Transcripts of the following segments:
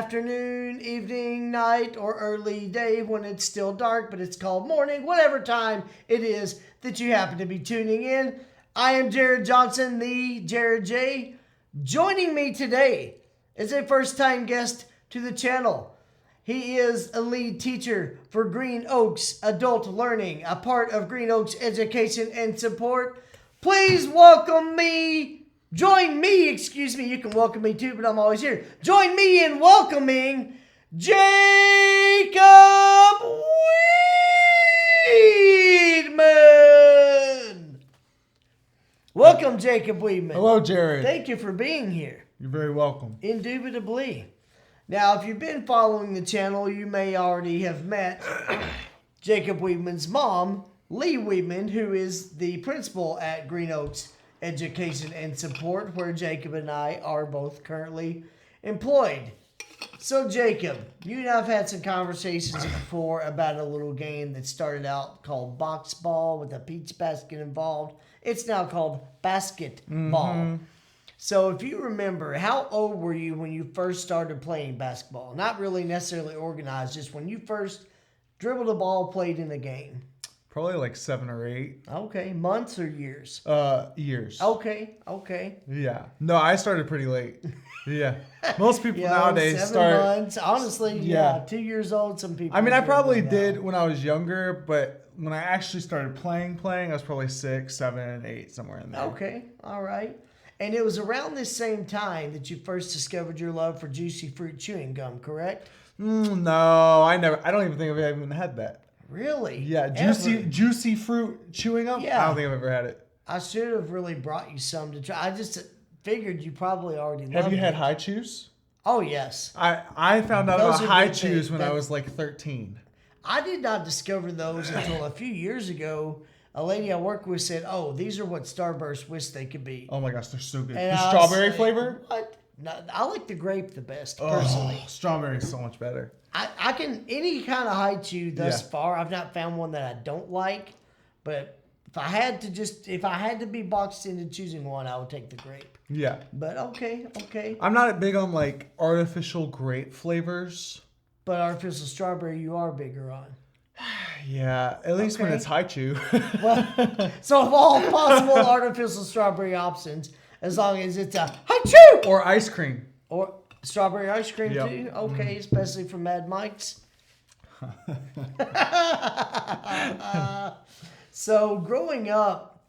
afternoon, evening, night, or early day when it's still dark, but it's called morning, whatever time it is that you happen to be tuning in. I am Jared Johnson, the Jared J. Joining me today is a first-time guest to the channel. He is a lead teacher for Green Oaks Adult Learning, a part of Green Oaks Education and Support. Please welcome me. Join me, you can welcome me too, but I'm always here. Join me in welcoming Jacob Weedman. Welcome, Jacob Weedman. Hello, Jared. Thank you for being here. You're very welcome. Indubitably. Now, if you've been following the channel, you may already have met Jacob Weedman's mom, Lee Weedman, who is the principal at Green Oaks Education and Support, where Jacob and I are both currently employed. So, Jacob, you and I have had some conversations before about a little game that started out called box ball with a peach basket involved. It's now called basketball. Mm-hmm. So, if you remember, how old were you when you first started playing basketball? Not really necessarily organized, just when you first dribbled a ball, played in a game. Probably like 7 or 8. Okay. Months or years? Years. Okay. Yeah. No, I started pretty late. Yeah. Most people nowadays 7 start. months. Honestly, yeah. 2 years old, some people. I mean, I probably did when I was younger, but when I actually started playing, I was probably 6, 7, 8, somewhere in there. Okay. All right. And it was around this same time that you first discovered your love for juicy fruit chewing gum, correct? No, I don't even think I've even had that. Really? Yeah, juicy fruit chewing gum? Yeah. I don't think I've ever had it. I should have really brought you some to try. I just figured you probably already loved it. Have you had high chews? Oh, yes. I found out about high chews when I was like 13. I did not discover those until a few years ago. A lady I work with said, "Oh, these are what Starburst wished they could be." Oh my gosh, they're so good. And the strawberry flavor? What? No, I like the grape the best, personally. Oh, strawberry is so much better. I can, any kind of high chew thus far, I've not found one that I don't like. But if I had to be boxed into choosing one, I would take the grape. Yeah. But okay. I'm not big on like artificial grape flavors. But artificial strawberry, you are bigger on. Yeah, at least when it's high chew. Well, so of all possible artificial strawberry options, as long as it's a high chew or ice cream or strawberry ice cream too. Okay, especially from Mad Mike's. So growing up,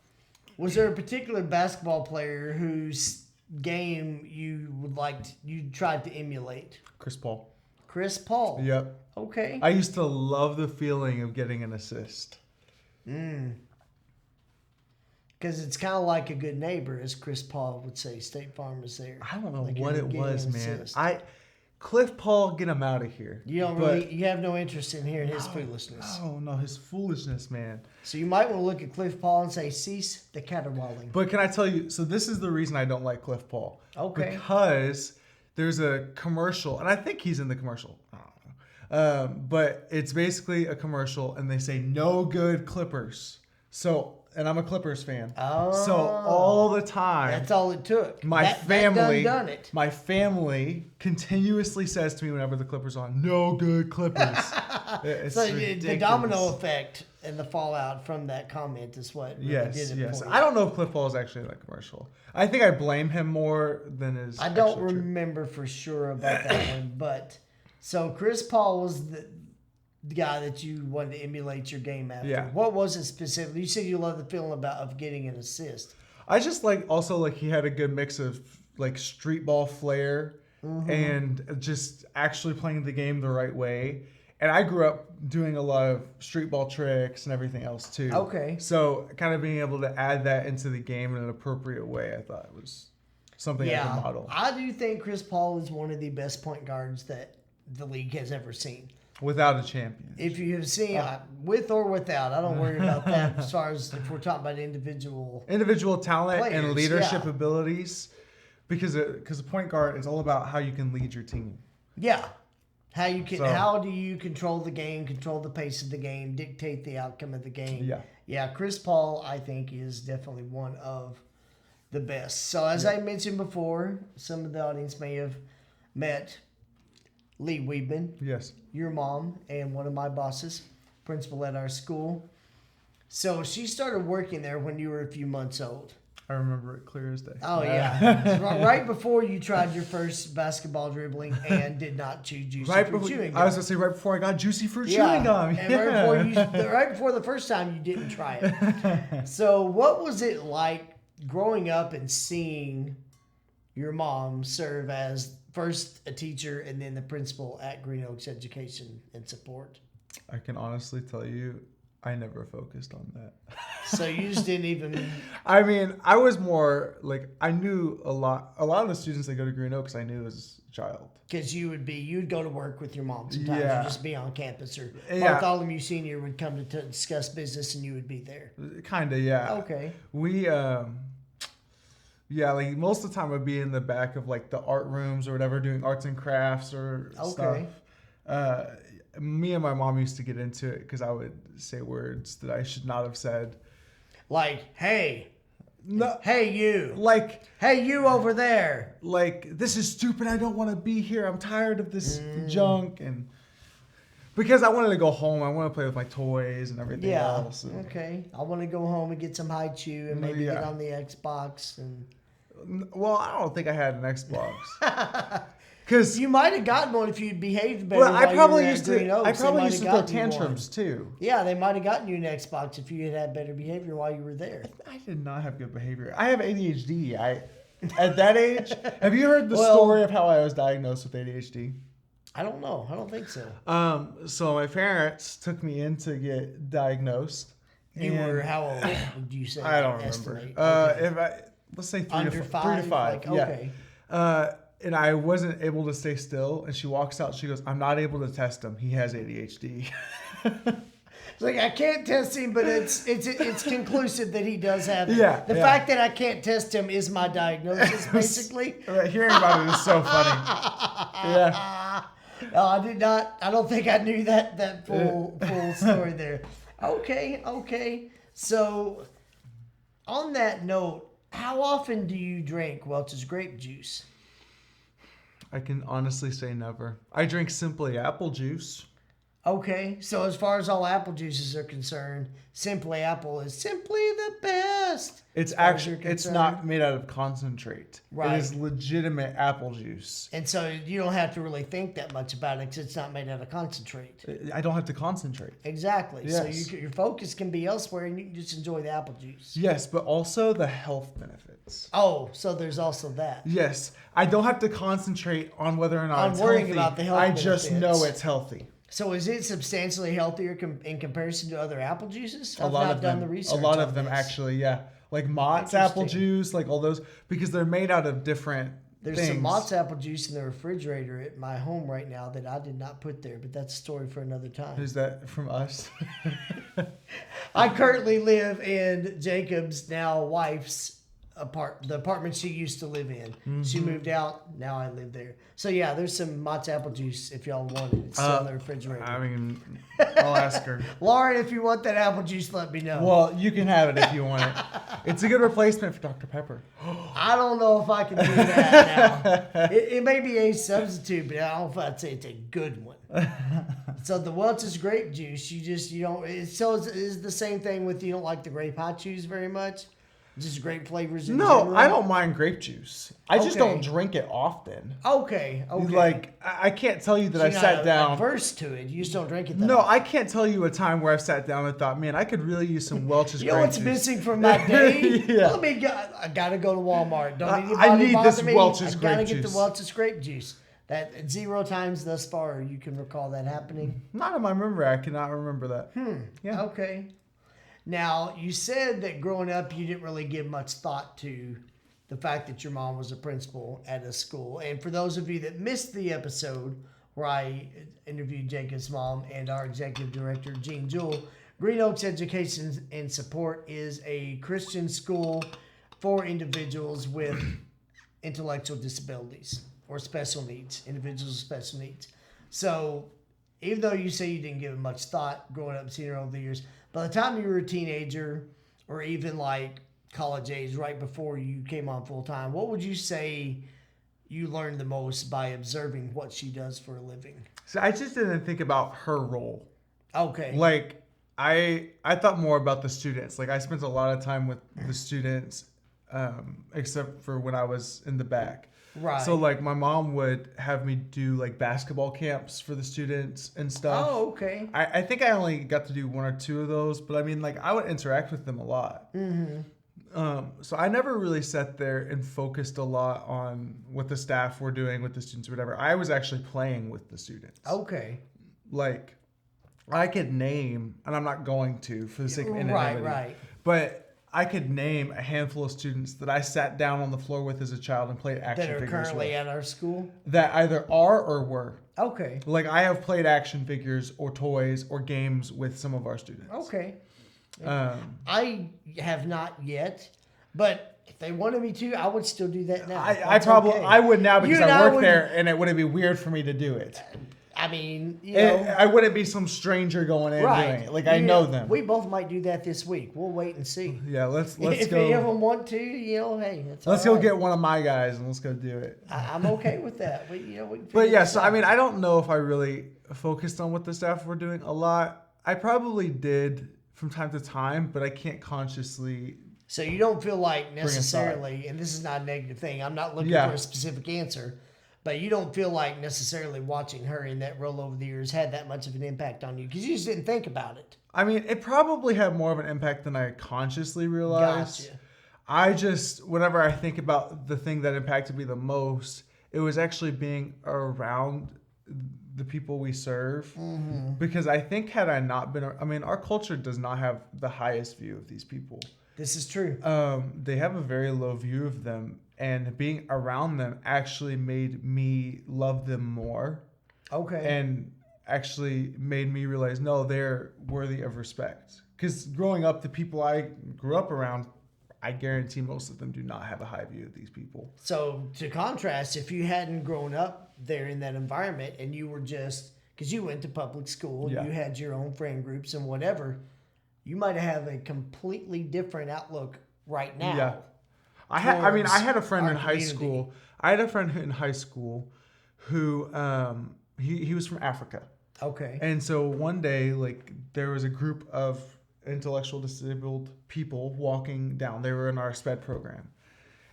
was there a particular basketball player whose game you tried to emulate? Chris Paul. Chris Paul. Yep. Okay. I used to love the feeling of getting an assist. Because it's kind of like a good neighbor, as Chris Paul would say. State Farm is there. I don't know like what it was, man. Assist. Cliff Paul, get him out of here. You have no interest in hearing his foolishness. No, his foolishness, man. So you might want to look at Cliff Paul and say, cease the caterwauling. But can I tell you, so this is the reason I don't like Cliff Paul. Okay. Because there's a commercial, and I think he's in the commercial. I don't know. But it's basically a commercial, and they say, no good Clippers. So, and I'm a Clippers fan. Oh. So all the time. That's all it took. My family continuously continuously says to me whenever the Clippers are on, no good Clippers. It's so ridiculous. the domino effect and the fallout from that comment is what really did it Yes. for you. I don't know if Cliff Paul is actually in that commercial. I think I blame him more than is. I don't remember for sure about that one, but so Chris Paul was the guy that you wanted to emulate your game after. Yeah. What was it specifically? You said you love the feeling of getting an assist. I just he had a good mix of like street ball flair and just actually playing the game the right way. And I grew up doing a lot of street ball tricks and everything else too. Okay. So kind of being able to add that into the game in an appropriate way, I thought it was something I could model. I do think Chris Paul is one of the best point guards that the league has ever seen. Without a champion. If you have seen, with or without, I don't worry about that as far as if we're talking about individual talent players, and leadership abilities. Because a point guard is all about how you can lead your team. Yeah. How do you control the game, control the pace of the game, dictate the outcome of the game? Yeah. Chris Paul, I think, is definitely one of the best. So as I mentioned before, some of the audience may have met Lee Weedman, Yes. your mom, and one of my bosses, principal at our school. So she started working there when you were a few months old. I remember it clear as day. Oh, yeah. Right before you tried your first basketball dribbling and did not chew juicy fruit chewing gum. I was going to say right before I got juicy fruit chewing gum. And right before the first time you didn't try it. So what was it like growing up and seeing your mom serve as first a teacher and then the principal at Green Oaks Education and Support? I can honestly tell you, I never focused on that. So you just didn't even... I mean, I was more like, I knew a lot of the students that go to Green Oaks I knew as a child. Because you'd go to work with your mom sometimes, Yeah. or just be on campus, or Yeah. Bartholomew Senior would come to discuss business and you would be there. Kind of, yeah. Okay. We, yeah, like most of the time I'd be in the back of like the art rooms or whatever, doing arts and crafts or Okay. stuff. Me and my mom used to get into it because I would say words that I should not have said. Like, hey, No, hey you, like hey you over there. this is stupid. I don't want to be here. I'm tired of this junk, and because I wanted to go home, I want to play with my toys and everything Yeah. else. And, Okay. I want to go home and get some high chew and maybe get on the Xbox. And well, I don't think I had an Xbox because you might have gotten one if you'd behaved better. well, I while you probably were at used Green to. Oaks. I They probably might used have to throw gotten you one. tantrums too. Yeah, they might have gotten you an Xbox if you had had better behavior while you were there. I did not have good behavior. I have ADHD. At that age, have you heard the Well- story of how I was diagnosed with ADHD? I don't know. I don't think so. So my parents took me in to get diagnosed. You and were how old would you say? I don't remember. Estimate? Okay. If let's say Under 3 to five? 5. Like, Yeah. okay. And I wasn't able to stay still. And she walks out. She goes, "I'm not able to test him. He has ADHD." It's like I can't test him, but it's conclusive that he does have it. Yeah, The yeah. fact that I can't test him is my diagnosis, basically. Hearing about it is so funny. Yeah. No, I did not. I don't think I knew that full story there. Okay. So, on that note, how often do you drink Welch's grape juice? I can honestly say never. I drink simply apple juice. Okay, so as far as all apple juices are concerned, Simply Apple is simply the best. It's as far as actually you're it's concerned. not made out of concentrate. Right. It is legitimate apple juice. And so you don't have to really think that much about it because it's not made out of concentrate. I don't have to concentrate. Exactly. So Yes. your focus can be elsewhere and you can just enjoy the apple juice. Yes, but also the health benefits. Oh, so there's also that. Yes, I don't have to concentrate on whether or not On it's worrying healthy. about the health I just benefits. know it's healthy. So is it substantially healthier in comparison to other apple juices? A lot of them, actually, yeah. Like Mott's apple Interesting. juice, like all those, because they're made out of different There's things. some Mott's apple juice in the refrigerator at my home right now that I did not put there, but that's a story for another time. Is that from us? I currently live in Jacob's now wife's the apartment she used to live in. Mm-hmm. She moved out. Now I live there. So yeah, there's some Mott's apple juice if y'all want it. It's still in the refrigerator. I mean, I'll ask her. Lauren, if you want that apple juice, let me know. Well, you can have it if you want it. It's a good replacement for Dr. Pepper. I don't know if I can do that now. It may be a substitute, but I don't know if I'd say it's a good one. So the Welch's grape juice, you don't. It's the same thing with you don't like the grape hot chews very much. Just grape flavors. In No, general? I don't mind grape juice. I just Okay. don't drink it often. Okay. Like, I can't tell you that So I you're sat not down. averse to it. You just don't drink it. That No, much. I can't tell you a time where I've sat down and thought, man, I could really use some Welch's You know grape what's juice. missing from my day? Yeah. I gotta go to Walmart. Don't I anybody need bother this me. Welch's I gotta grape get juice. the Welch's grape juice. That 0 times thus far you can recall that happening. Not in my memory. I cannot remember that. Yeah. Okay. Now, you said that growing up you didn't really give much thought to the fact that your mom was a principal at a school. And for those of you that missed the episode where I interviewed Jacob's mom and our executive director, Jean Jewell, Green Oaks Education and Support is a Christian school for individuals with intellectual disabilities or special needs, individuals with special needs. So even though you say you didn't give it much thought growing up and seeing her over the years, by the time you were a teenager or even like college age, right before you came on full time, what would you say you learn the most by observing what she does for a living? So I just didn't think about her role. Okay. Like I thought more about the students. Like I spent a lot of time with the students, except for when I was in the back. Right. So like my mom would have me do like basketball camps for the students and stuff. Oh, okay. I think I only got to do one or two of those, but I mean like I would interact with them a lot. So I never really sat there and focused a lot on what the staff were doing with the students or whatever. I was actually playing with the students. Okay. Like I could name, and I'm not going to for the sake of anonymity, Right. but I could name a handful of students that I sat down on the floor with as a child and played action That are figures currently with. at our school? That either are or were. Okay. Like I have played action figures or toys or games with some of our students. Okay. I have not yet, but if they wanted me to, I would still do that now. I probably okay. I would now because You and I I work would- there and it wouldn't be weird for me to do it. I mean, you know. I wouldn't be some stranger going in doing it. Like I know them. We both might do that this week. We'll wait and see. Yeah, let's If go. any of them want to, you know, hey, it's Let's all go right. get one of my guys and let's go do it. I'm okay with that. We can But figure yeah, this so out. I mean, I don't know if I really focused on what the staff were doing a lot. I probably did from time to time, but I can't consciously. So you don't feel like aside. necessarily, and this is not a negative thing, I'm not looking Yeah. for a specific answer, but you don't feel like necessarily watching her in that role over the years had that much of an impact on you because you just didn't think about it. I mean, it probably had more of an impact than I consciously realized. Gotcha. I just, whenever I think about the thing that impacted me the most, it was actually being around the people we serve. Because I think had I not been, I mean, our culture does not have the highest view of these people. This is true. They have a very low view of them, and being around them actually made me love them more, Okay. and actually made me realize, no, they're worthy of respect. Because growing up, the people I grew up around, I guarantee most of them do not have a high view of these people. So to contrast, if you hadn't grown up there in that environment and you were just, because you went to public school, Yeah. you had your own friend groups and whatever, you might have a completely different outlook right now. Yeah. I had a friend our in high community. school. I had a friend in high school who he was from Africa. Okay. And so one day, like, there was a group of intellectual disabled people walking down. They were in our SPED program.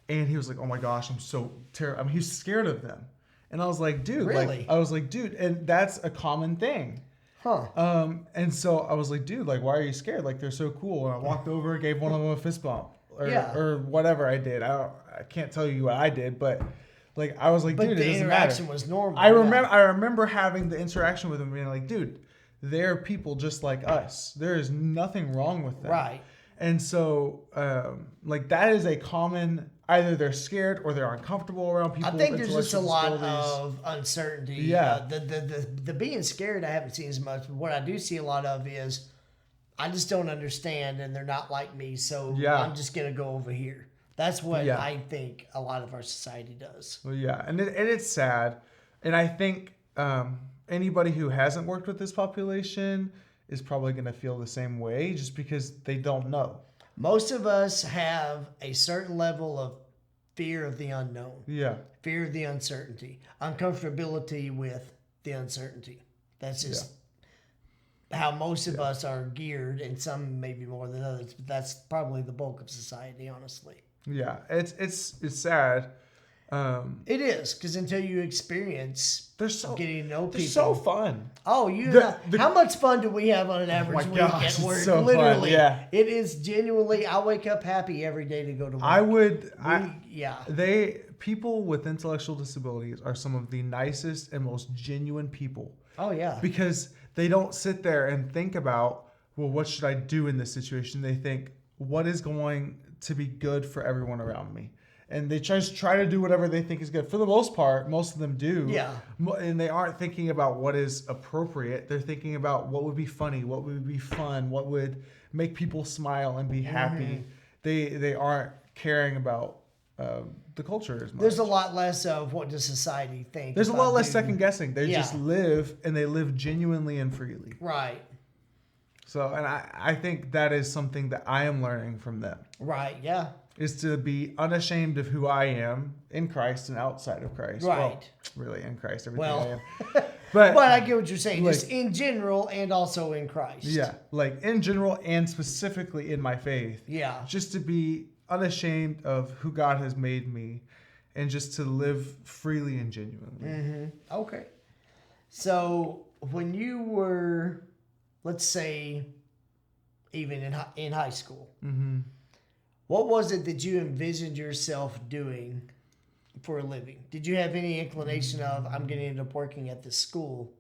And he was like, oh my gosh, I'm so terrible. I mean, he's scared of them. And I was like, dude, Really? and that's a common thing. Huh. And so I was like, dude, like, why are you scared? Like, they're so cool. And I walked over, gave one of them a fist bump or whatever I did. I can't tell you what I did, but like, I was like, But dude, the it doesn't interaction matter. was normal. I yeah. remember having the interaction with him being like, dude, they're people just like us. There is nothing wrong with them. Right. And so, like, that is a common, either they're scared or they're uncomfortable around people I with think there's just a intellectual lot disabilities. of uncertainty. Yeah. The being scared, I haven't seen as much. But what I do see a lot of is I just don't understand and they're not like me. So Yeah. I'm just going to go over here. That's what Yeah. I think a lot of our society does. Well, yeah, and it's sad, and I think anybody who hasn't worked with this population is probably going to feel the same way, just because they don't know. Most of us have a certain level of fear of the unknown, Yeah, fear of the uncertainty, uncomfortability with the uncertainty. That's just how most of us are geared, and some maybe more than others, but that's probably the bulk of society, honestly. yeah, it's sad. It is, because until you experience They're so getting to know people. they're so fun. Oh, you The- how much fun do we have on an average my week gosh, at it's work? so fun, Literally. yeah. It is genuinely, I wake up happy every day to go to work. Yeah. People with intellectual disabilities are some of the nicest and most genuine people, Oh, yeah. because they don't sit there and think about, well, what should I do in this situation? They think, what is going to be good for everyone around me? And they just try to do whatever they think is good. For the most part, most of them do. Yeah. And they aren't thinking about what is appropriate. They're thinking about what would be funny, what would be fun, what would make people smile and be happy. They aren't caring about the culture as much. There's a lot less of what does society think. There's a if lot I less do- second guessing. They Yeah. just live, and they live genuinely and freely. Right. So, and I think that is something that I am learning from them. Right. Yeah. Is to be unashamed of who I am in Christ and outside of Christ. Right. Well, really in Christ, everything I am. But I get what you're saying, like, just in general and also in Christ. Yeah, like in general and specifically in my faith. Yeah. Just to be unashamed of who God has made me and just to live freely and genuinely. Mm-hmm. Okay. So when you were, let's say, even in high school, Mm-hmm. what was it that you envisioned yourself doing for a living? Did you have any inclination of, I'm going to end up working at this school?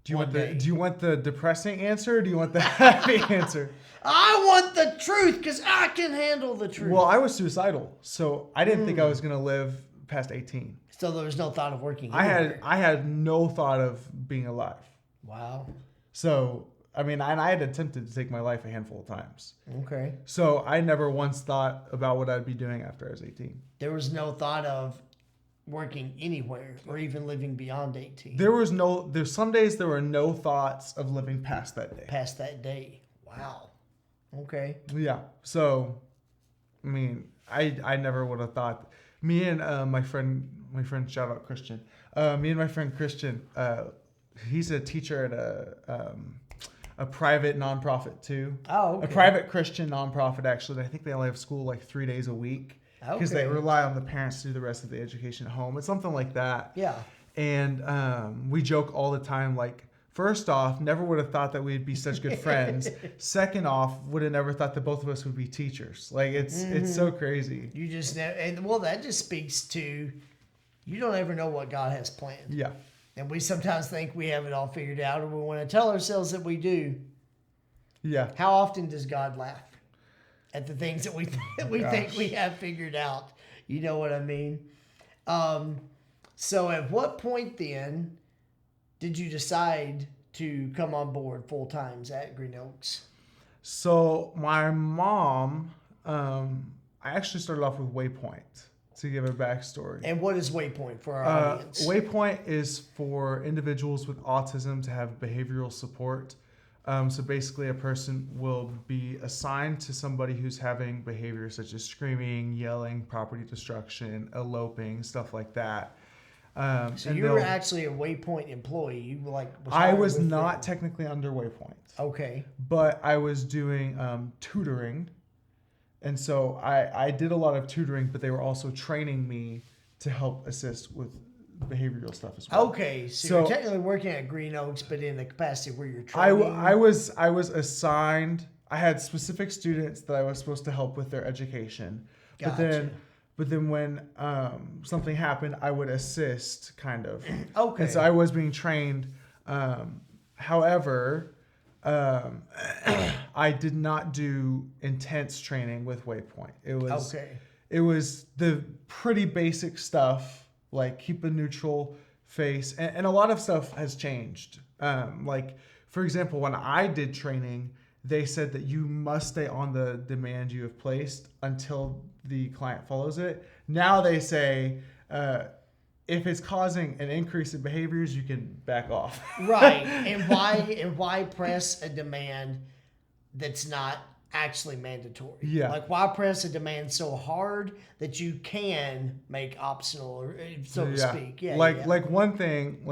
Do you want the depressing answer or do you want the happy answer? I want the truth because I can handle the truth. Well, I was suicidal, so I didn't think I was going to live past 18. So there was no thought of working I had no thought of being alive. Wow. So, I mean, I had attempted to take my life a handful of times. Okay. So I never once thought about what I'd be doing after I was 18. There was no thought of working anywhere or even living beyond 18. There's some days there were no thoughts of living past that day. Past that day. Wow. Okay. Yeah. So, I mean, I never would have thought. Me and my friend, shout out Christian. Me and my friend Christian, he's a teacher at a private nonprofit too. Oh, okay. A private Christian nonprofit, actually. I think they only have school like 3 days a week because they rely on the parents to do the rest of the education at home. It's something like that. Yeah. And we joke all the time, like, first off, never would have thought that we'd be such good friends. Second off, would have never thought that both of us would be teachers. Like, it's so crazy. You just never, and well, that just speaks to, you don't ever know what God has planned. Yeah. And we sometimes think we have it all figured out, or we want to tell ourselves that we do. Yeah. How often does God laugh at the things that we think we have figured out? You know what I mean? So at what point then did you decide to come on board full times at Green Oaks? So my mom, I actually started off with Waypoint, to give a backstory. And what is Waypoint for our audience? Waypoint is for individuals with autism to have behavioral support. So basically a person will be assigned to somebody who's having behaviors such as screaming, yelling, property destruction, eloping, stuff like that. So you were actually a Waypoint employee. You were like I was not technically under Waypoint. Okay. But I was doing tutoring. And so I did a lot of tutoring, but they were also training me to help assist with behavioral stuff as well. Okay, so you're technically working at Green Oaks, but in the capacity where you're training. I was assigned. I had specific students that I was supposed to help with their education. Gotcha. But then when something happened, I would assist, kind of. Okay. And so I was being trained. However, I did not do intense training with Waypoint. It was the pretty basic stuff, like keep a neutral face, and a lot of stuff has changed. Like, for example, when I did training, they said that you must stay on the demand you have placed until the client follows it. Now they say, if it's causing an increase in behaviors, you can back off. Right. And why press a demand that's not actually mandatory? Yeah. Like, why press a demand so hard that you can make optional, so to speak? Yeah. Like one thing,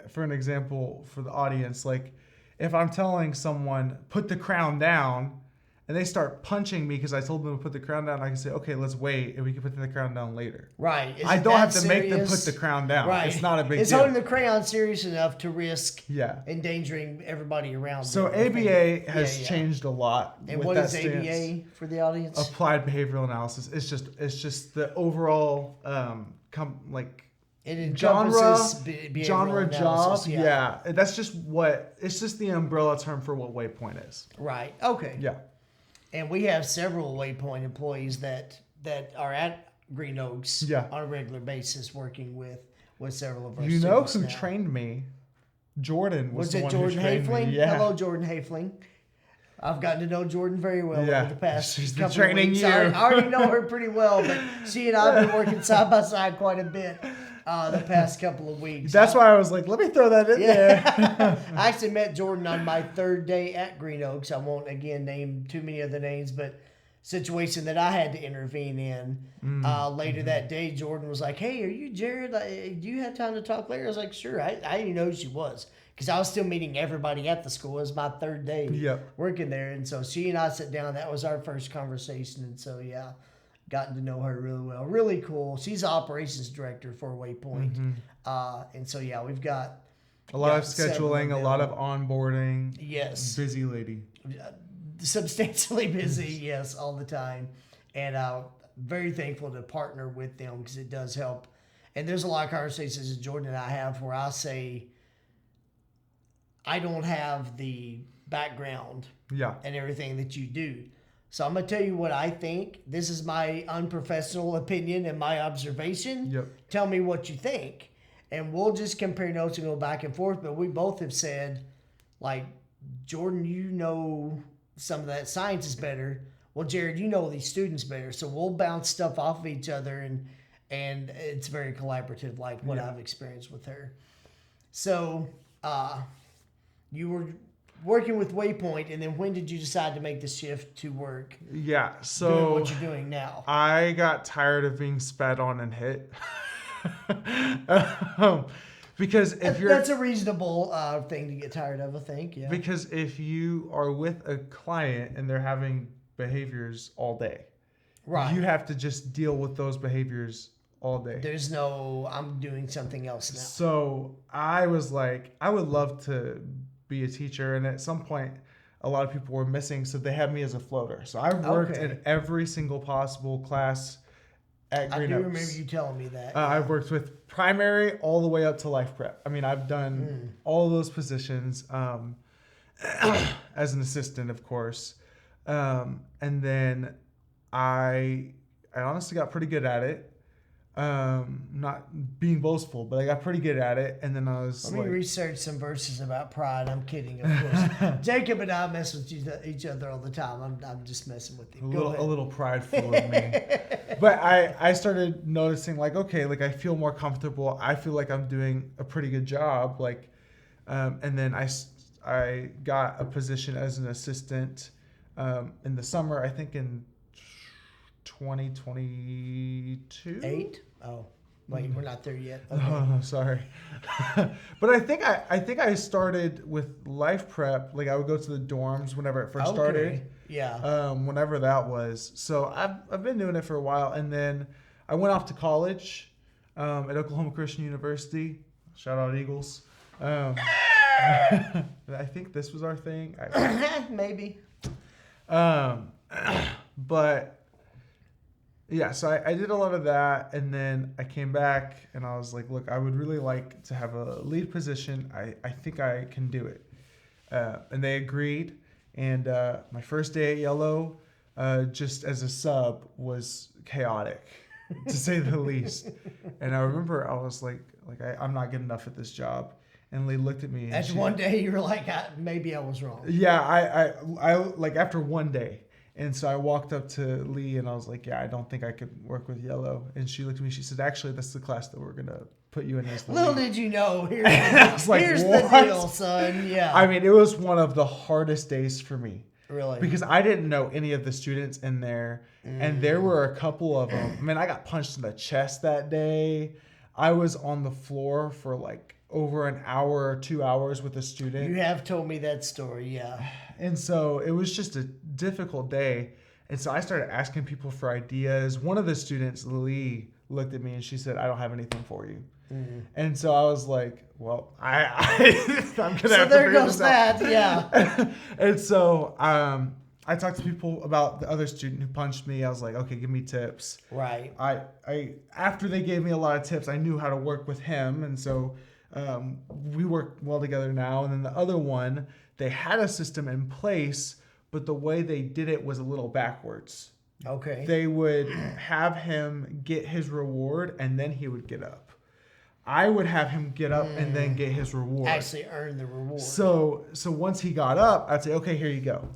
for an example for the audience, like if I'm telling someone put the crown down, and they start punching me because I told them to put the crown down, I can say, okay, let's wait, and we can put the crown down later. Right. I don't have to make them put the crown down. Right. It's not a big deal. It's holding the crown serious enough to risk Yeah. endangering everybody around. So ABA has changed a lot. And with what that is stance. ABA for the audience? Applied behavioral analysis. It's just the overall It encompasses genre behavioral job. analysis, Yeah. That's just it's just the umbrella term for what Waypoint is. Right. Okay. Yeah. And we have several Waypoint employees that are at Green Oaks on a regular basis working with several of our students. You know who now. trained me? Jordan was the it one Jordan who trained Hafling? me. Yeah. Hello, Jordan Hafling. I've gotten to know Jordan very well over the past She's been couple of training weeks. you. I already know her pretty well, but she and I have been working side by side quite a bit. the past couple of weeks. That's why I was like, let me throw that in there. I actually met Jordan on my third day at Green Oaks. I won't again name too many other names, but situation that I had to intervene in. Later that day, Jordan was like, "Hey, are you Jared? Do you have time to talk later?" I was like, "Sure." I didn't even know who she was because I was still meeting everybody at the school. It was my third day working there, and so she and I sat down. That was our first conversation, and so yeah, gotten to know her really well. Really cool. She's the operations director for Waypoint, and so yeah, we've got a lot of scheduling, a lot of onboarding. Yes, busy lady. Substantially busy, yes, all the time, and very thankful to partner with them because it does help. And there's a lot of conversations that Jordan and I have where I say I don't have the background and everything that you do. So I'm going to tell you what I think. This is my unprofessional opinion and my observation. Tell me what you think. And we'll just compare notes and go back and forth. But we both have said, like, Jordan, you know some of that science is better. Well, Jared, you know these students better. So we'll bounce stuff off of each other. And it's very collaborative, like what I've experienced with her. So you were working with Waypoint, and then when did you decide to make the shift to work? So doing what you're doing now. I got tired of being spat on and hit. Because if that's a reasonable thing to get tired of, I think. Yeah. Because if you are with a client and they're having behaviors all day, you have to just deal with those behaviors all day. There's no, I'm doing something else now. So I was like, I would love to be a teacher, and at some point a lot of people were missing, so they had me as a floater. So I worked in every single possible class at Green Oaks. I do remember you telling me that. I've worked with primary all the way up to life prep. I mean, I've done all those positions as an assistant, of course, and then I honestly got pretty good at it. Not being boastful, but I got pretty good at it. And then I was Let me research some verses about pride. I'm kidding, of course. Jacob and I mess with each other all the time. I'm just messing with you. A little prideful of me. But I started noticing, like, okay, like I feel more comfortable. I feel like I'm doing a pretty good job. Like, and then I got a position as an assistant in the summer, I think in 2022. 8? Oh, wait, we're not there yet. Okay. Oh, sorry. But I think I started with life prep. Like I would go to the dorms whenever it first started. Yeah. Whenever that was. So I've been doing it for a while, and then I went off to college at Oklahoma Christian University. Shout out Eagles. I think this was our thing. Maybe. But yeah, so I did a lot of that, and then I came back and I was like, look, I would really like to have a lead position. I think I can do it. And they agreed. And my first day at Yellow, just as a sub, was chaotic, to say the least. And I remember I was like I'm not good enough at this job. And Lee looked at me. After one day, you were like, maybe I was wrong. Yeah, I like after one day. And so I walked up to Lee and I was like, yeah, I don't think I could work with Yellow. And she looked at me. She said, actually, that's the class that we're going to put you in as the Little lead. did you know. Here's the deal, son. Yeah. I mean, it was one of the hardest days for me. Really? Because I didn't know any of the students in there. And there were a couple of them. I mean, I got punched in the chest that day. I was on the floor for like over an hour or 2 hours with a student. You have told me that story, yeah. And so it was just a difficult day. And so I started asking people for ideas. One of the students, Lee, looked at me and she said, I don't have anything for you. And so I was like, well, I'm going to have to figure this out. Yeah. And so I talked to people about the other student who punched me. I was like, okay, give me tips. Right. I after they gave me a lot of tips, I knew how to work with him. And so we work well together now. And then the other one, they had a system in place, but the way they did it was a little backwards. Okay. They would have him get his reward and then he would get up. I would have him get up and then get his reward. Actually earn the reward. So once he got up, I'd say, okay, here you go.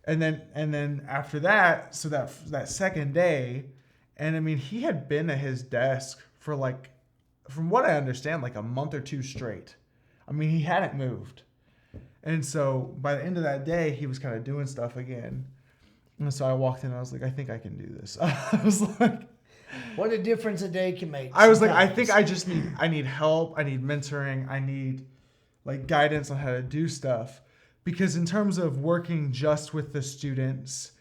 And then after that, so that second day, and I mean, he had been at his desk for like from what I understand, like a month or two straight. I mean, he hadn't moved. And so by the end of that day, he was kind of doing stuff again. And so I walked in and I was like, I think I can do this. I was like, what a difference a day can make. I was like, I think I need help. I need mentoring. I need like guidance on how to do stuff. Because in terms of working just with the students,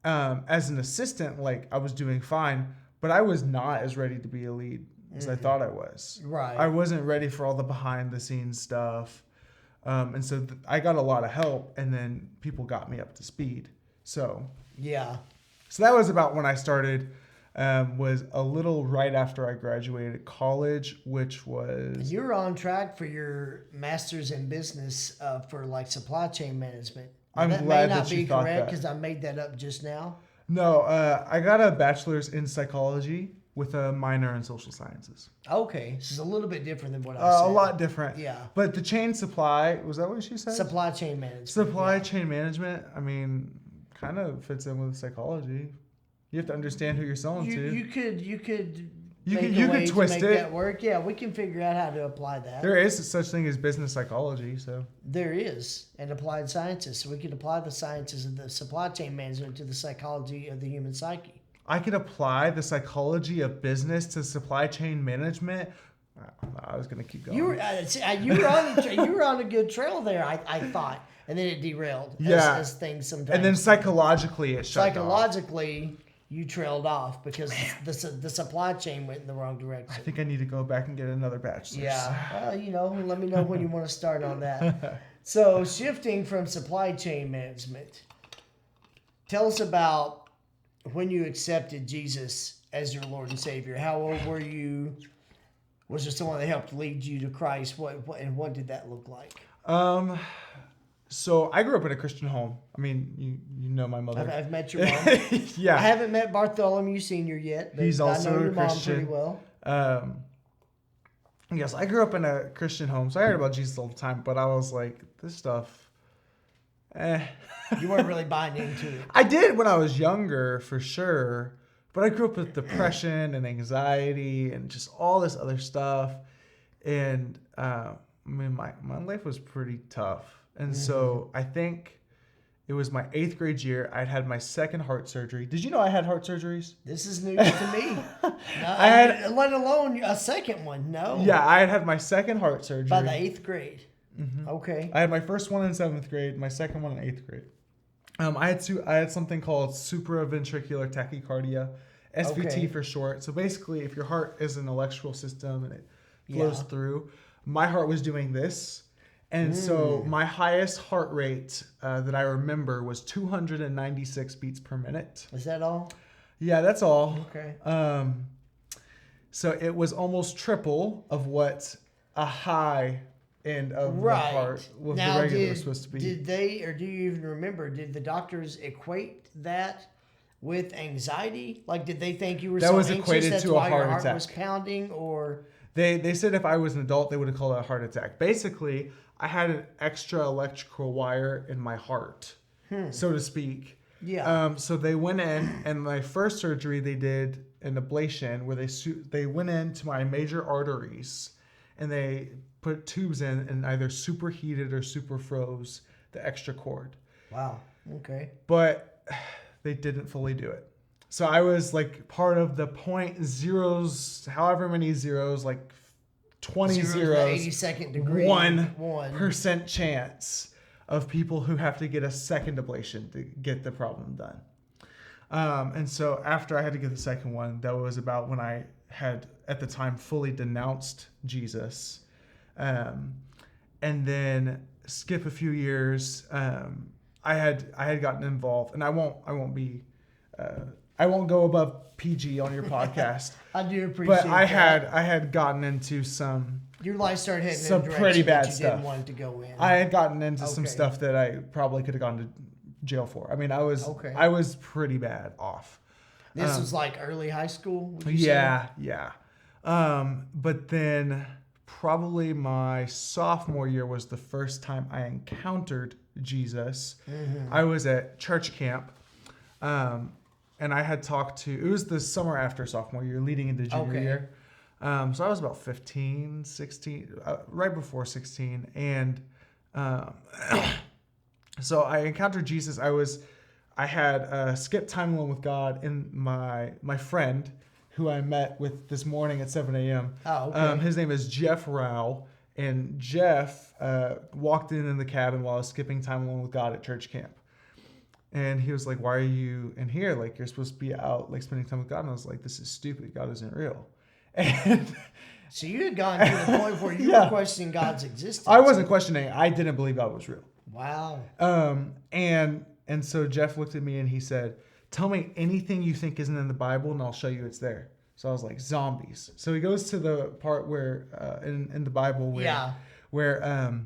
as an assistant, like I was doing fine, but I was not as ready to be a lead as I thought I was. Right. I wasn't ready for all the behind the scenes stuff. And so I got a lot of help, and then people got me up to speed. So yeah. So that was about when I started. Was a little right after I graduated college, which was... And you were on track for your master's in business for like supply chain management. I'm that glad may not that be you thought correct that. because I made that up just now. No, I got a bachelor's in psychology with a minor in social sciences. Okay, this is a little bit different than what I said. A lot different. Yeah. But the chain supply, was that what she said? Supply chain management. Supply chain management, I mean, kind of fits in with psychology. You have to understand who you're selling to. You could You make could twist to make it. that work. Yeah, we can figure out how to apply that. There is such thing as business psychology, so. There is, and applied sciences. So we can apply the sciences of the supply chain management to the psychology of the human psyche. I could apply the psychology of business to supply chain management. I was gonna keep going. You were on a good trail there. I thought, and then it derailed. Yeah. As things sometimes. And then psychologically it shut off. Psychologically, you trailed off because the supply chain went in the wrong I direction. think I need to go back and get another bachelor's. Yeah. Let me know when you want to start on that. So shifting from supply chain management, tell us about when you accepted Jesus as your Lord and Savior. How old were you? Was there someone that helped lead you to Christ? What did that look like? So I grew up in a Christian home. I mean, you know my mother. I've met your mom. Yeah. I haven't met Bartholomew Sr. yet, but He's also I know your a mom Christian. pretty well. Yes, I grew up in a Christian home, so I heard about Jesus all the time, but I was like, this stuff, You weren't really buying into it. I did when I was younger, for sure, but I grew up with depression and anxiety and just all this other stuff, and I mean, my life was pretty tough, and so I think it was my 8th grade year. I'd had my second heart surgery. Did you know I had heart surgeries? This is news to me. No, let alone a second one. No. Yeah, I had my second heart surgery. By the 8th grade. Mm-hmm. Okay. I had my first one in 7th grade, my second one in 8th grade. I had something called supraventricular tachycardia, SVT for short. So basically, if your heart is an electrical system and it flows through, my heart was doing this. And so my highest heart rate that I remember was 296 beats per minute. Is that all? Yeah, that's all. Okay. So it was almost triple of what a high end of the heart was now, the regular supposed to be. Did they, or do you even remember, did the doctors equate that with anxiety? Like, did they think you were so anxious equated that's to a why your heart heart attack. was pounding, or... They said if I was an adult, they would have called it a heart attack. Basically, I had an extra electrical wire in my heart, so to speak. Yeah. So they went in, and my first surgery, they did an ablation where they went into my major arteries, and they put tubes in and either superheated or super froze the extra cord. Wow. Okay. But they didn't fully do it. So I was like part of the point zeros, however many zeros, like 20 zeros, 82nd degree. 1% chance of people who have to get a second ablation to get the problem done. And so after I had to get the second one, that was about when I had at the time fully denounced Jesus. And then skip a few years, I had gotten involved, and I won't go above PG on your podcast. I do appreciate but that. I had gotten into some Your life started heading some in a pretty direction bad that you stuff. didn't want it to go in. I had gotten into some Okay. stuff that I probably could have gone to jail for. I mean, I was pretty bad off. This was like early high school, would you Yeah. But then probably my sophomore year was the first time I encountered Jesus. I was at church camp, and I had talked to, it was the summer after sophomore year, leading into junior year. So I was about 15, 16, right before 16. And um, so I encountered Jesus. I had skipped time alone with God, and my friend who I met with this morning at 7 a.m. Oh, okay. His name is Jeff Rao, and Jeff walked in the cabin while I was skipping time alone with God at church camp. And he was like, "Why are you in here? Like, you're supposed to be out, like, spending time with God." And I was like, "This is stupid. God isn't real." And So you had gone to the point where you Yeah. were questioning God's existence. I wasn't questioning it. I didn't believe God was real. Wow. And so Jeff looked at me and he said, "Tell me anything you think isn't in the Bible, and I'll show you it's there." So I was like, "Zombies." So he goes to the part where in the Bible where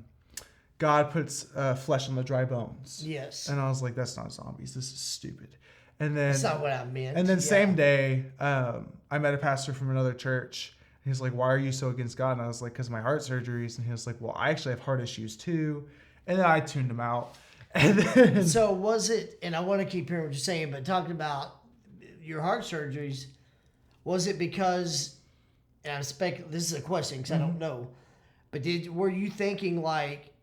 God puts flesh on the dry bones. Yes. And I was like, "That's not zombies. This is stupid." And then That's not what I meant. And then Yeah. same day, I met a pastor from another church. He's like, "Why are you so against God?" And I was like, "Because of my heart surgeries." And he was like, "Well, I actually have heart issues too." And then I tuned him out. And then, So was it, and I want to keep hearing what you're saying, but talking about your heart surgeries, was it because, and I'm this is a question because I don't know, but were you thinking like,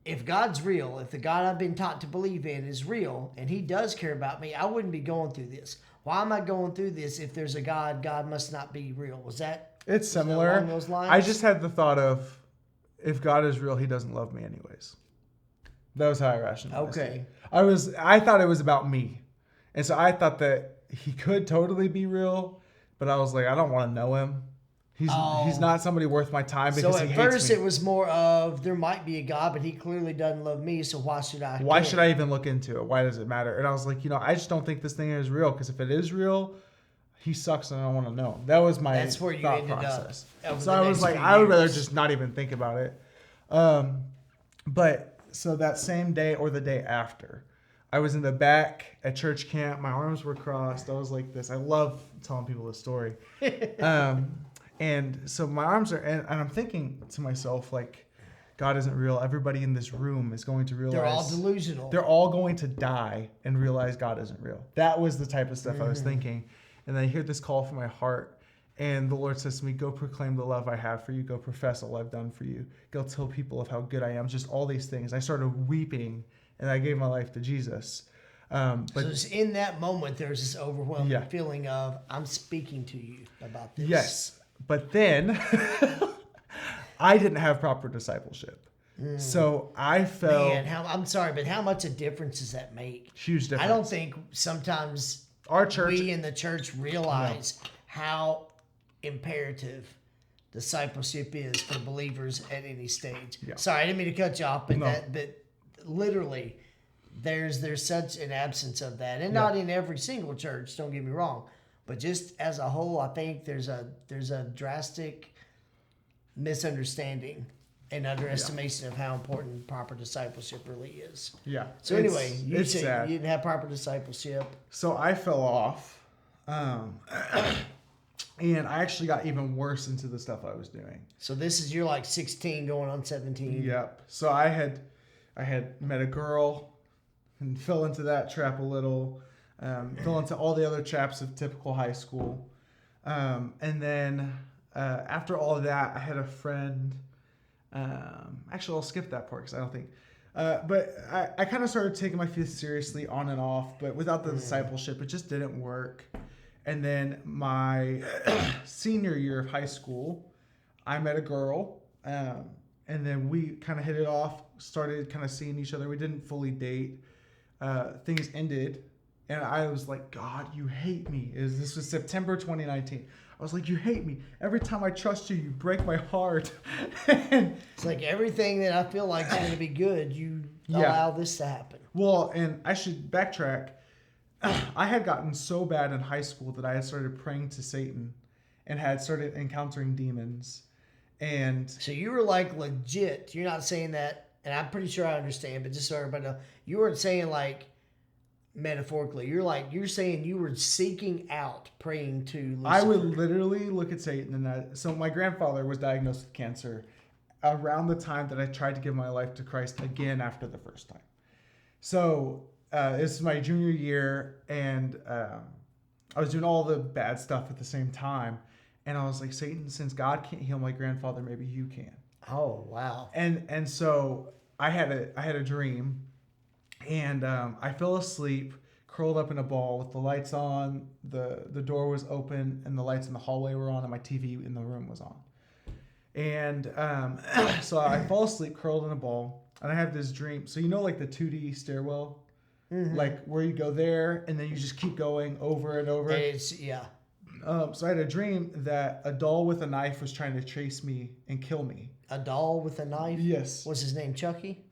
if God's real, if the God I've been taught to believe in is real, and he does care about me, I wouldn't be going through this. Why am I going through this if there's a God? God must not be real. it's similar. along those lines? I just had the thought of, if God is real, he doesn't love me anyways. That was how I rationalized Okay. it. I thought it was about me. And so I thought that he could totally be real, but I was like, I don't want to know him. He's not somebody worth my time because So he at hates first me. it was more of, there might be a God, but he clearly doesn't love me, so why should I? Why care? should I even look into it? Why does it matter? And I was like, I just don't think this thing is real, because if it is real, he sucks and I don't want to know him. That was my That's where you thought ended up process. over So the I was next like, few I would rather years. just not even think about it. But so that same day or the day after, I was in the back at church camp. My arms were crossed. I was like this. I love telling people this story. And so my arms are, and I'm thinking to myself, like, God isn't real. Everybody in this room is going to realize They're all delusional. they're all going to die and realize God isn't real. That was the type of stuff I was thinking. And then I hear this call from my heart, and the Lord says to me, "Go proclaim the love I have for you. Go profess all I've done for you. Go tell people of how good I am." Just all these things. I started weeping, and I gave my life to Jesus. So it's in that moment, there's this overwhelming Yeah. feeling of, I'm speaking to you about this. Yes. But then I didn't have proper discipleship. So I fell. Man, I'm sorry, but how much a difference does that make? Huge difference. I don't think sometimes Our church. we in the church realize how imperative discipleship is for believers at any stage. Yeah. Sorry, I didn't mean to cut you off, but No. but literally there's such an absence of that. And not in every single church, don't get me wrong. But just as a whole, I think there's a drastic misunderstanding and underestimation of how important proper discipleship really is. Yeah. So anyway, you it's said sad. you didn't have proper discipleship. So I fell off, and I actually got even worse into the stuff I was doing. So you're like 16 going on 17. Yep. So I had met a girl and fell into that trap a little. Fell into all the other traps of typical high school. And then after all of that, I had a friend. Actually, I'll skip that part because I don't think. But I kind of started taking my faith seriously on and off, but without the discipleship, it just didn't work. And then my senior year of high school, I met a girl, and then we kind of hit it off, started kind of seeing each other. We didn't fully date. Things ended. And I was like, "God, you hate me." This was September 2019. I was like, "You hate me. Every time I trust you, you break my heart." And, It's like everything that I feel like is going to be good, you allow this to happen. well, and I should backtrack. I had gotten so bad in high school that I had started praying to Satan and had started encountering demons. And So you were like legit. You're not saying that, and I'm pretty sure I understand, but just so everybody knows, you weren't saying like metaphorically. You're saying you were seeking out, praying to Lucifer. I would literally look at Satan and so my grandfather was diagnosed with cancer around the time that I tried to give my life to Christ again after the first time. So this is my junior year, and I was doing all the bad stuff at the same time. And I was like, Satan, since God can't heal my grandfather, maybe you can. Oh, wow. And so I had a dream, and I fell asleep, curled up in a ball with the lights on, the door was open, and the lights in the hallway were on, and my TV in the room was on. And so I fall asleep, curled in a ball, and I have this dream. So like the 2D stairwell, like where you go there, and then you just keep going over and over. Yeah. So I had a dream that a doll with a knife was trying to chase me and kill me. A doll with a knife? Yes. What's his name, Chucky?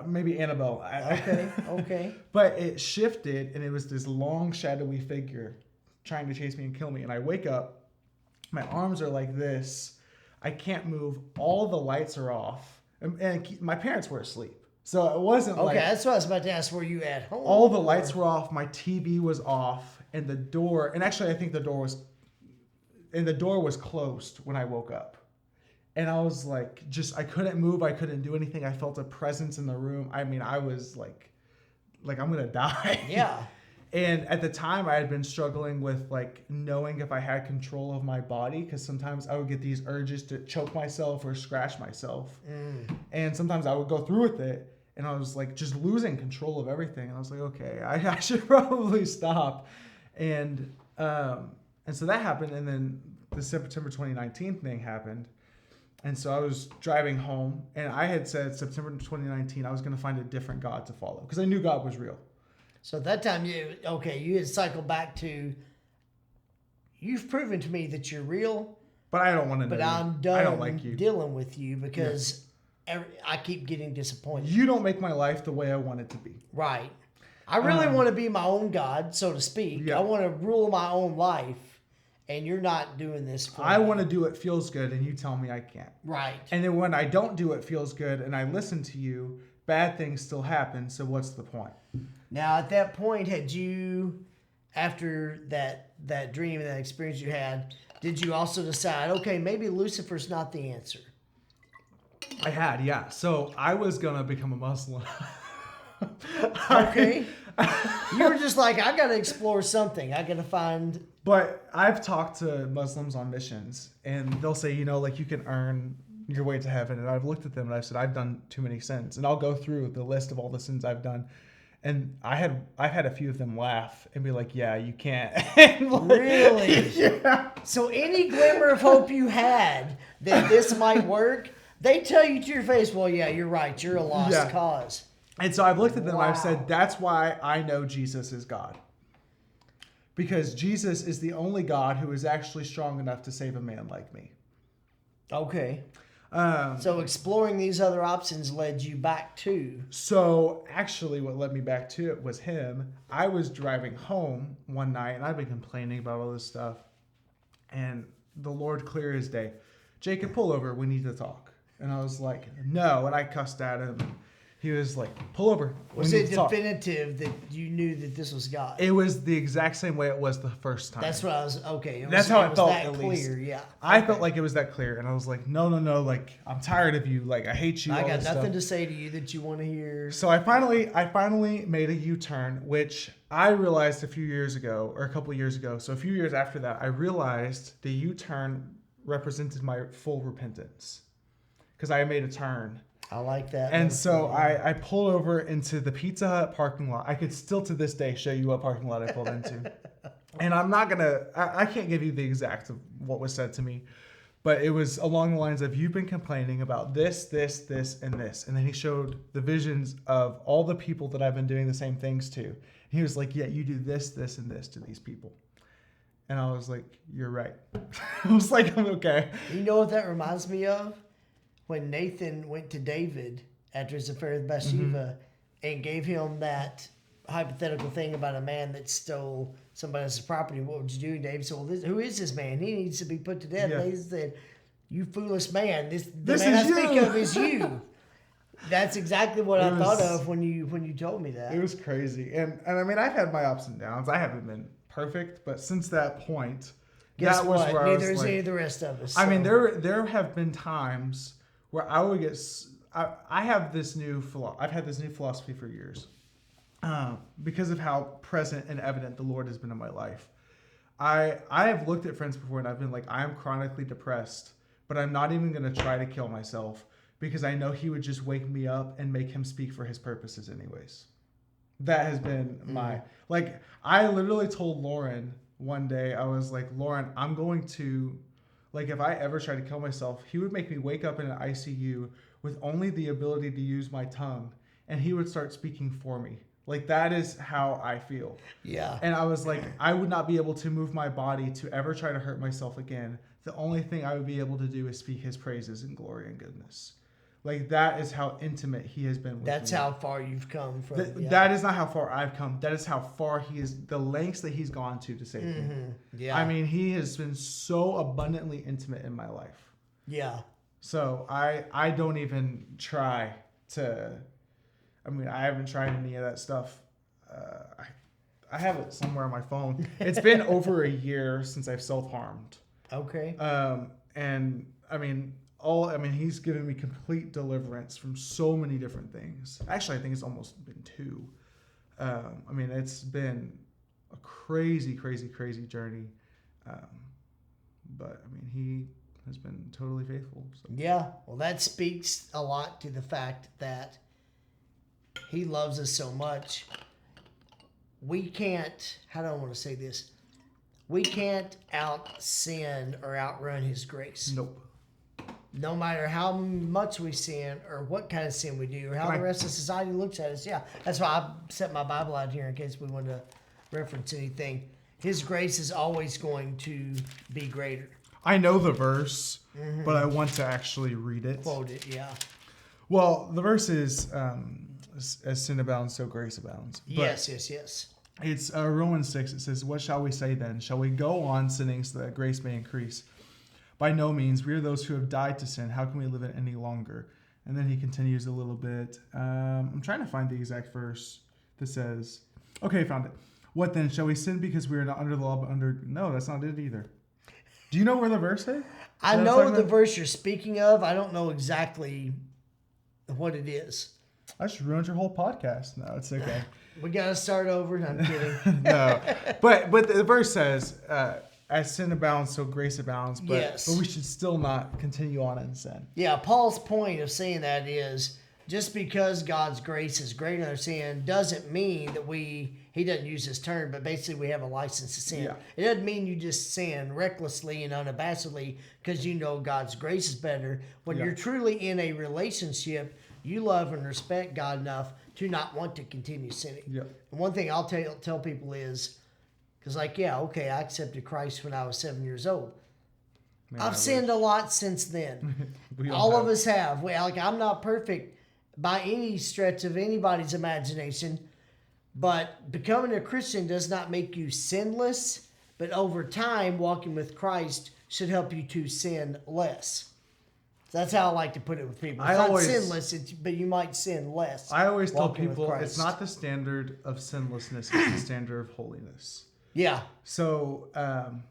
Maybe Annabelle. Okay. But it shifted, and it was this long, shadowy figure trying to chase me and kill me. And I wake up, my arms are like this. I can't move. All the lights are off, and my parents were asleep, so it wasn't Okay, like. that's what I was about to ask. Were you at home? All the lights were off. My TV was off, and the door. And actually, I think the door was closed when I woke up. And I was like, I couldn't move. I couldn't do anything. I felt a presence in the room. I mean, I was like I'm gonna die. Yeah. And at the time, I had been struggling with like knowing if I had control of my body, because sometimes I would get these urges to choke myself or scratch myself, and sometimes I would go through with it, and I was like just losing control of everything. And I was like, okay, I should probably stop. And so that happened, and then the September 2019 thing happened. And so I was driving home, and I had said September 2019 I was going to find a different God to follow, because I knew God was real. So at that time, you had cycled back to, you've proven to me that you're real, but I don't want to know. But I'm done I don't like you. dealing with you because I keep getting disappointed. You don't make my life the way I want it to be. Right. I really want to be my own God, so to speak. Yeah. I want to rule my own life, and you're not doing this for I me. want to do what feels good, and you tell me I can't. Right. And then when I don't do what feels good and I listen to you, bad things still happen, so what's the point? Now, at that point, had you, after that dream and that experience you had, did you also decide, okay, maybe Lucifer's not the answer? I had, yeah. So I was going to become a Muslim. Okay. You were just like, I got to explore something. I got to find... But I've talked to Muslims on missions, and they'll say, like you can earn your way to heaven. And I've looked at them and I've said, I've done too many sins. And I'll go through the list of all the sins I've done. And I've had a few of them laugh and be like, yeah, you can't. Really? Yeah. So any glimmer of hope you had that this might work, they tell you to your face, well, yeah, you're right. You're a lost cause. And so I've looked at them and I've Wow. said, that's why I know Jesus is God. Because Jesus is the only God who is actually strong enough to save a man like me. Okay. So exploring these other options led you back to... So actually what led me back to it was him. I was driving home one night, and I've been complaining about all this stuff. And the Lord clear his day. Jacob, pull over. We need to talk. And I was like, no. And I cussed at him. He was like, pull over. Was it definitive that you knew that this was God? It was the exact same way it was the first time. That's what I was... Okay. That's how it felt, that at clear, least. yeah. I felt like it was that clear. And I was like, no. Like, I'm tired of you. Like, I hate you. I all got this nothing stuff. to say to you that you want to hear. So I finally made a U-turn, which I realized a few years ago, or a couple of years ago. So a few years after that, I realized the U-turn represented my full repentance, because I made a turn. I like that. And so I pulled over into the Pizza Hut parking lot. I could still to this day show you what parking lot I pulled into. And I'm not going to, I can't give you the exact of what was said to me, but it was along the lines of, you've been complaining about this, and this. And then he showed the visions of all the people that I've been doing the same things to. He was like, yeah, you do this, and this to these people. And I was like, you're right. I was like, I'm okay. You know what that reminds me of? When Nathan went to David after his affair with Bathsheba and gave him that hypothetical thing about a man that stole somebody else's property. What would you do? David said, well, who is this man? He needs to be put to death. Yeah. Nathan said, you foolish man. The This man I is speak you. of is you. That's exactly what I thought of when you told me that. It was crazy. And I mean, I've had my ups and downs. I haven't been perfect, but since that point, Guess that was what? where I Neither was is any like, of the rest of us. I mean, so. there have been times where I would get, I have this I've had this new philosophy for years, because of how present and evident the Lord has been in my life. I have looked at friends before and I've been like, I am chronically depressed, but I'm not even going to try to kill myself because I know he would just wake me up and make him speak for his purposes anyways. That has been my, like, I literally told Lauren one day, I was like, Lauren, I'm going to, like, if I ever try to kill myself, he would make me wake up in an ICU with only the ability to use my tongue, and he would start speaking for me. Like, that is how I feel. Yeah. And I was like, I would not be able to move my body to ever try to hurt myself again. The only thing I would be able to do is speak his praises and glory and goodness. Like, that is how intimate he has been with That's me. how far you've come from. That is not how far I've come. That is how far he is, the lengths that he's gone to save me. Yeah. I mean, he has been so abundantly intimate in my life. Yeah. So I don't even try to, I mean, I haven't tried any of that stuff. I have it somewhere on my phone. It's been over a year since I've self-harmed. Okay. And I mean, he's given me complete deliverance from so many different things. Actually, I think it's almost been 2. I mean, it's been a crazy, crazy, crazy journey. But I mean, he has been totally faithful. So. Yeah. Well, that speaks a lot to the fact that he loves us so much. We can't, how do I want to say this? We can't out-sin or outrun his grace. Nope. No matter how much we sin or what kind of sin we do or how the rest of society looks at us. Yeah, that's why I set my Bible out here in case we want to reference anything. His grace is always going to be greater. I know the verse, but I want to actually read it. Quote it, yeah. Well, the verse is, as sin abounds, so grace abounds. But Yes. It's Romans 6. It says, what shall we say then? Shall we go on sinning so that grace may increase? By no means. We are those who have died to sin. How can we live it any longer? And then he continues a little bit. I'm trying to find the exact verse that says, okay, found it. What then? Shall we sin because we are not under the law, but under... No, that's not it either. Do you know where the verse is? I know the verse you're speaking of. I don't know exactly what it is. I just ruined your whole podcast. No, it's okay. We got to start over. I'm kidding. No. But the verse says, as sin abounds, so grace abounds. But, Yes. But we should still not continue on in sin. Yeah, Paul's point of saying that is just because God's grace is greater than our sin doesn't mean that he doesn't use this term, but basically we have a license to sin. Yeah. It doesn't mean you just sin recklessly and unabashedly because you know God's grace is better. When you're truly in a relationship, you love and respect God enough to not want to continue sinning. Yeah. And one thing I'll tell people is, because I accepted Christ when I was 7 years old. Man, I've sinned a lot since then. We all of us have. I'm not perfect by any stretch of anybody's imagination, but becoming a Christian does not make you sinless, but over time, walking with Christ should help you to sin less. That's how I like to put it with people. It's not sinless, but you might sin less. I always tell people it's not the standard of sinlessness, it's the standard of holiness. Yeah. So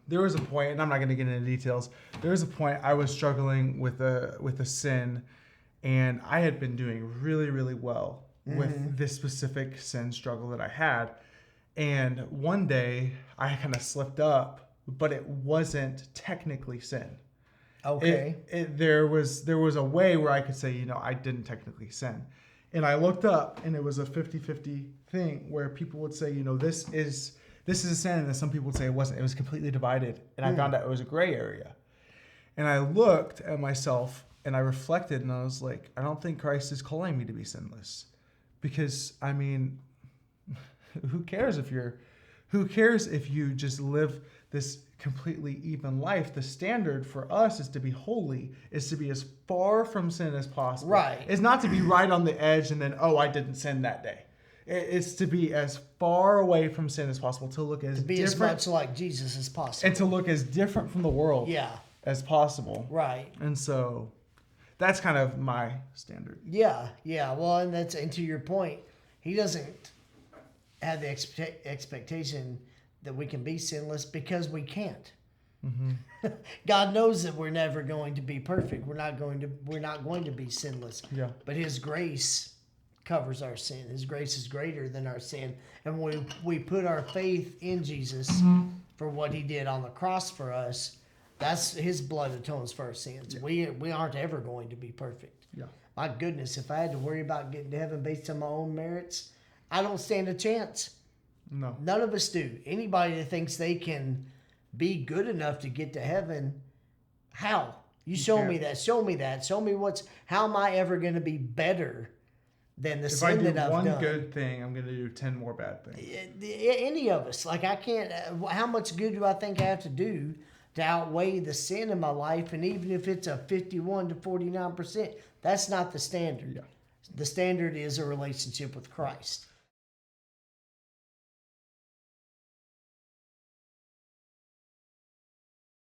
there was a point, and I'm not going to get into details. There was a point I was struggling with a sin, and I had been doing really, really well with this specific sin struggle that I had. And one day I kind of slipped up, but it wasn't technically sin. Okay. There was a way where I could say, I didn't technically sin. And I looked up, and it was a 50-50 thing where people would say, this is a sin, and then some people would say it wasn't. It was completely divided. And I found out it was a gray area. And I looked at myself, and I reflected, and I was like, I don't think Christ is calling me to be sinless. Because, I mean, who cares if you just live this completely even life? The standard for us is to be holy, is to be as far from sin as possible. Right. It's not to be right on the edge and then, I didn't sin that day. It's to be as far away from sin as possible, to look as different. As much like Jesus as possible. And to look as different from the world as possible. Right. And so that's kind of my standard. Yeah. Well, and to your point, he doesn't have the expectation that we can be sinless because we can't. Mm-hmm. God knows that we're never going to be perfect. We're not going to be sinless. Yeah. But his grace covers our sin. His grace is greater than our sin. And when we put our faith in Jesus, for what he did on the cross for us. That's his blood atones for our sins. Yeah. We aren't ever going to be perfect. Yeah. My goodness, if I had to worry about getting to heaven based on my own merits, I don't stand a chance. No. None of us do. Anybody that thinks they can be good enough to get to heaven, how? You show me that. Show me that. Show me how am I ever going to be better than the sin that I've done? If I do one good thing, I'm going to do 10 more bad things. Any of us. Like, I can't, how much good do I think I have to do to outweigh the sin in my life? And even if it's a 51 to 49%, that's not the standard. Yeah. The standard is a relationship with Christ.